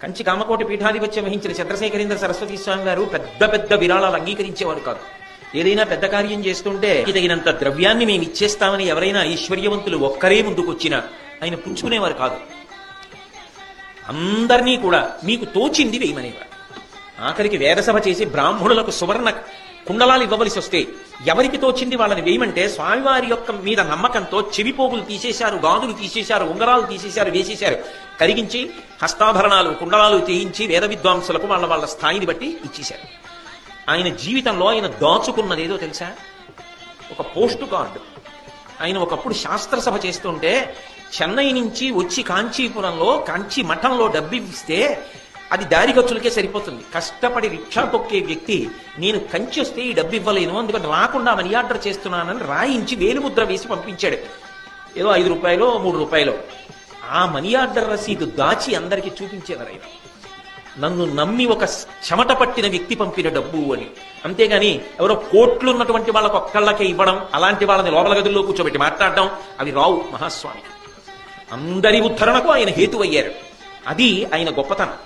కంచి కామకోటి పీఠాధిపత్యం వహించిన చంద్రశేఖరేంద్ర సరస్వతి స్వామి గారు పెద్ద పెద్ద విరాళాలు అంగీకరించేవారు కాదు. ఏదైనా పెద్ద కార్యం చేస్తుంటే తగినంత ద్రవ్యాన్ని మేము ఇచ్చేస్తామని ఎవరైనా ఐశ్వర్యవంతులు ఒక్కరే ముందుకొచ్చినా ఆయన పుంజుకునేవారు కాదు. అందరినీ కూడా మీకు తోచింది వేయమనేవారు. ఆఖరికి వేదసభ చేసి బ్రాహ్మణులకు సువర్ణ కుండలాలు ఇవ్వవలసి వస్తే ఎవరికి తోచింది వాళ్ళని వేయమంటే స్వామివారి యొక్క మీద నమ్మకంతో చెవిపోగులు తీసేశారు, గాజులు తీసేశారు, ఉంగరాలు తీసేశారు, వేసేశారు. కరిగించి హస్తాభరణాలు కుండలాలు తీయించి వేద విద్వాంసులకు వాళ్ళ వాళ్ళ స్థాయిని బట్టి ఇచ్చేశారు. ఆయన జీవితంలో ఆయన దాచుకున్నది ఏదో తెలుసా? ఒక పోస్టు కార్డు. ఆయన ఒకప్పుడు శాస్త్రసభ చేస్తుంటే చెన్నై నుంచి వచ్చి కాంచీపురంలో కాంచీ మఠంలో డబ్బిస్తే అది దారి ఖర్చులకే సరిపోతుంది. కష్టపడి రిక్షా తొక్కే వ్యక్తి నేను కంచి వస్తే ఈ డబ్బు ఇవ్వలేను, అందుకని రాకుండా మనీ ఆర్డర్ చేస్తున్నానని రాయించి వేలుముద్ర వేసి పంపించాడు. ఏదో 5 రూపాయలు 3 రూపాయలు. ఆ మనీ ఆర్డర్ రసీదు దాచి అందరికీ చూపించేవారు ఆయన. నన్ను నమ్మి ఒక చెమట పట్టిన వ్యక్తి పంపిన డబ్బు అని. అంతేగాని ఎవరో కోట్లు ఉన్నటువంటి వాళ్ళకు ఒక్కళ్ళకే ఇవ్వడం, అలాంటి వాళ్ళని లోపల గదుల్లో కూర్చోబెట్టి మాట్లాడడం అవి రావు మహాస్వామికి. అందరి ఉద్ధరణకు ఆయన హేతువయ్యారు. అది ఆయన గొప్పతనం.